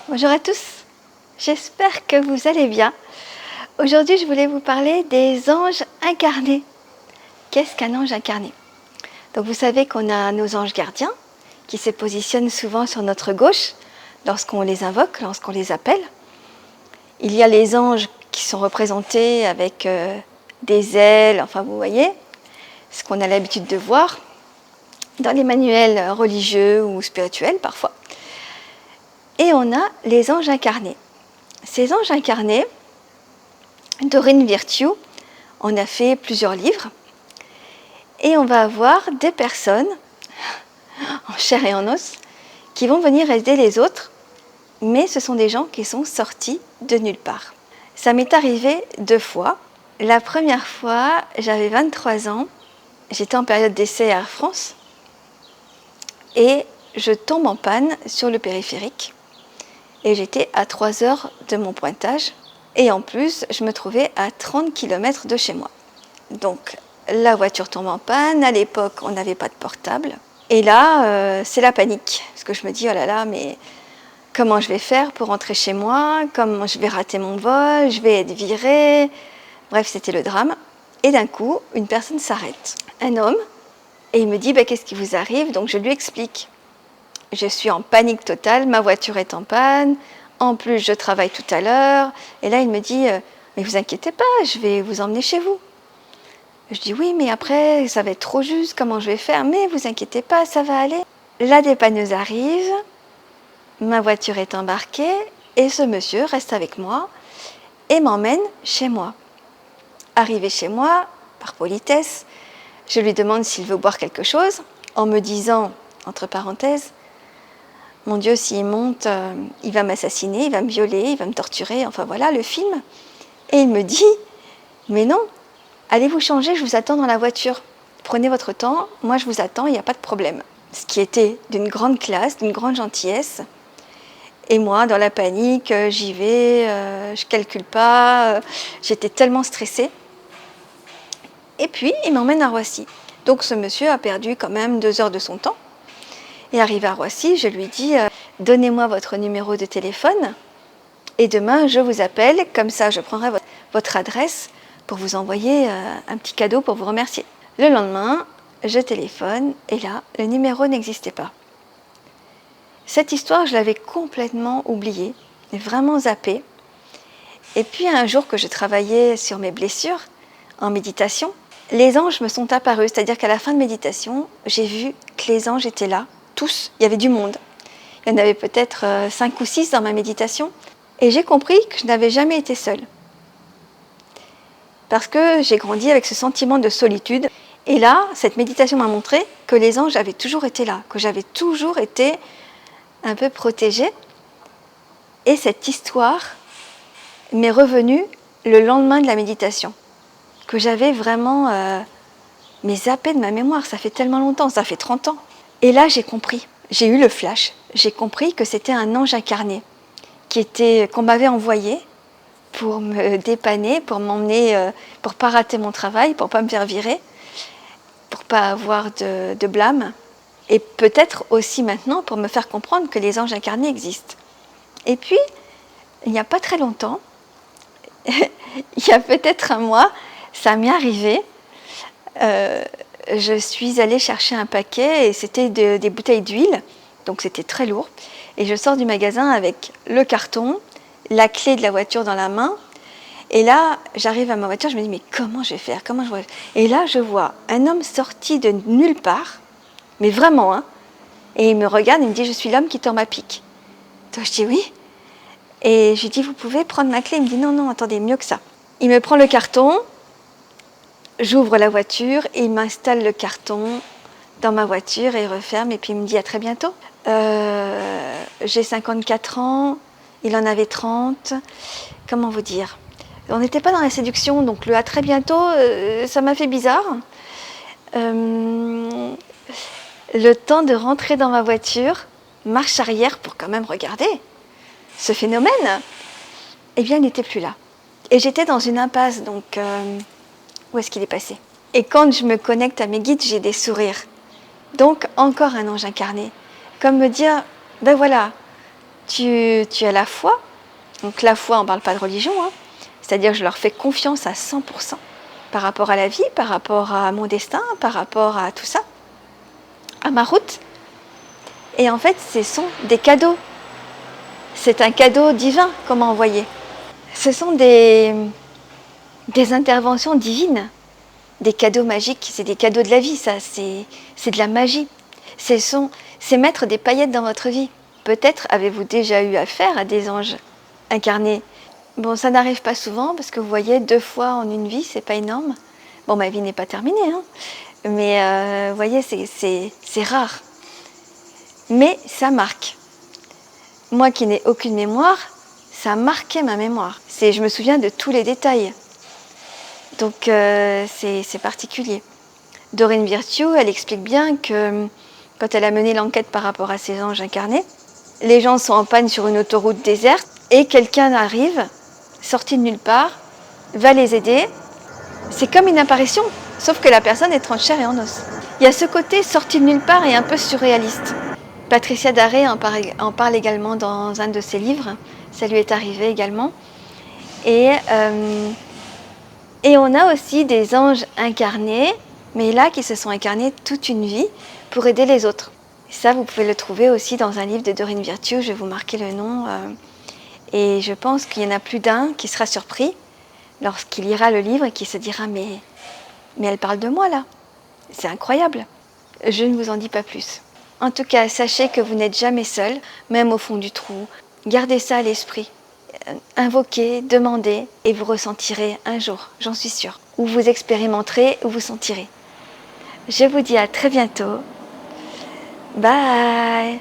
Bonjour à tous, j'espère que vous allez bien. Aujourd'hui, je voulais vous parler des anges incarnés. Qu'est-ce qu'un ange incarné? Donc vous savez qu'on a nos anges gardiens qui se positionnent souvent sur notre gauche lorsqu'on les invoque, lorsqu'on les appelle. Il y a les anges qui sont représentés avec des ailes, enfin vous voyez, ce qu'on a l'habitude de voir dans les manuels religieux ou spirituels parfois. Et on a les anges incarnés. Ces anges incarnés, Doreen Virtue en a fait plusieurs livres. Et on va avoir des personnes, en chair et en os, qui vont venir aider les autres, mais ce sont des gens qui sont sortis de nulle part. Ça m'est arrivé 2 fois. La première fois, j'avais 23 ans, j'étais en période d'essai à Air France, et je tombe en panne sur le périphérique. Et j'étais à 3 heures de mon pointage. Et en plus, je me trouvais à 30 km de chez moi. Donc, la voiture tombe en panne. À l'époque, on n'avait pas de portable. Et là, c'est la panique. Parce que je me dis, oh là là, mais comment je vais faire pour rentrer chez moi? Comment je vais rater mon vol? Je vais être virée? Bref, c'était le drame. Et d'un coup, une personne s'arrête. Un homme. Et il me dit, qu'est-ce qui vous arrive? Donc, je lui explique. Je suis en panique totale, ma voiture est en panne, en plus je travaille tout à l'heure. Et là il me dit, mais vous inquiétez pas, je vais vous emmener chez vous. Je dis oui, mais après ça va être trop juste, comment je vais faire? Mais vous inquiétez pas, ça va aller. La dépanneuse arrive, ma voiture est embarquée et ce monsieur reste avec moi et m'emmène chez moi. Arrivé chez moi, par politesse, je lui demande s'il veut boire quelque chose, en me disant, entre parenthèses, mon Dieu, s'il monte, il va m'assassiner, il va me violer, il va me torturer, enfin voilà le film. Et il me dit, mais non, allez vous changer, je vous attends dans la voiture. Prenez votre temps, moi je vous attends, il n'y a pas de problème. Ce qui était d'une grande classe, d'une grande gentillesse. Et moi, dans la panique, j'y vais, je ne calcule pas, j'étais tellement stressée. Et puis, il m'emmène à Roissy. Donc ce monsieur a perdu quand même 2 heures de son temps. Et arrivé à Roissy, je lui dis, donnez-moi votre numéro de téléphone et demain je vous appelle, comme ça je prendrai votre adresse pour vous envoyer un petit cadeau pour vous remercier. Le lendemain, je téléphone et là, le numéro n'existait pas. Cette histoire, je l'avais complètement oubliée, vraiment zappée. Et puis un jour que je travaillais sur mes blessures, en méditation, les anges me sont apparus, c'est-à-dire qu'à la fin de méditation, j'ai vu que les anges étaient là. Tous, il y avait du monde. Il y en avait peut-être 5 ou 6 dans ma méditation. Et j'ai compris que je n'avais jamais été seule. Parce que j'ai grandi avec ce sentiment de solitude. Et là, cette méditation m'a montré que les anges avaient toujours été là, que j'avais toujours été un peu protégée. Et cette histoire m'est revenue le lendemain de la méditation. Que j'avais vraiment zappé de ma mémoire. Ça fait tellement longtemps, ça fait 30 ans. Et là, j'ai compris, j'ai eu le flash, j'ai compris que c'était un ange incarné qu'on m'avait envoyé pour me dépanner, pour m'emmener, pour ne pas rater mon travail, pour ne pas me faire virer, pour ne pas avoir de blâme, et peut-être aussi maintenant pour me faire comprendre que les anges incarnés existent. Et puis, il n'y a pas très longtemps, il y a peut-être un mois, ça m'est arrivé. Je suis allée chercher un paquet et c'était des bouteilles d'huile, donc c'était très lourd. Et je sors du magasin avec le carton, la clé de la voiture dans la main. Et là, j'arrive à ma voiture, je me dis, mais comment je vais faire? Et là, je vois un homme sorti de nulle part, mais vraiment, hein. Et il me regarde, il me dit, je suis l'homme qui tord ma pique. Donc je dis oui. Et je lui dis, vous pouvez prendre ma clé? Il me dit, non, non, attendez, mieux que ça. Il me prend le carton. J'ouvre la voiture et il m'installe le carton dans ma voiture et il referme et puis il me dit à très bientôt. J'ai 54 ans, il en avait 30. Comment vous dire? On n'était pas dans la séduction, donc le à très bientôt, ça m'a fait bizarre. Le temps de rentrer dans ma voiture, marche arrière pour quand même regarder ce phénomène, eh bien il n'était plus là. Et j'étais dans une impasse, donc... où est-ce qu'il est passé? Et quand je me connecte à mes guides, j'ai des sourires. Donc, encore un ange incarné. Comme me dire, ben voilà, tu as la foi. Donc la foi, on ne parle pas de religion, hein. C'est-à-dire je leur fais confiance à 100% par rapport à la vie, par rapport à mon destin, par rapport à tout ça, à ma route. Et en fait, ce sont des cadeaux. C'est un cadeau divin qu'on m'a envoyé. Ce sont des interventions divines, des cadeaux magiques, c'est des cadeaux de la vie, ça, c'est de la magie. C'est mettre des paillettes dans votre vie. Peut-être avez-vous déjà eu affaire à des anges incarnés. Bon, ça n'arrive pas souvent, parce que vous voyez, 2 fois en une vie, c'est pas énorme. Bon, ma vie n'est pas terminée, hein, mais vous voyez, c'est rare. Mais ça marque. Moi qui n'ai aucune mémoire, ça a marqué ma mémoire. Je me souviens de tous les détails. Donc c'est particulier. Doreen Virtue, elle explique bien que quand elle a mené l'enquête par rapport à ces anges incarnés, les gens sont en panne sur une autoroute déserte et quelqu'un arrive, sorti de nulle part, va les aider. C'est comme une apparition, sauf que la personne est en chair et en os. Il y a ce côté sorti de nulle part et un peu surréaliste. Patricia Daré en parle également dans un de ses livres, ça lui est arrivé également. Et on a aussi des anges incarnés, mais là qui se sont incarnés toute une vie pour aider les autres. Ça, vous pouvez le trouver aussi dans un livre de Doreen Virtue, je vais vous marquer le nom. Et je pense qu'il y en a plus d'un qui sera surpris lorsqu'il lira le livre et qui se dira mais elle parle de moi là, c'est incroyable. Je ne vous en dis pas plus. En tout cas, sachez que vous n'êtes jamais seul, même au fond du trou. Gardez ça à l'esprit. Invoquez, demandez et vous ressentirez un jour, j'en suis sûre, ou vous expérimenterez ou vous sentirez. Je vous dis à très bientôt. Bye!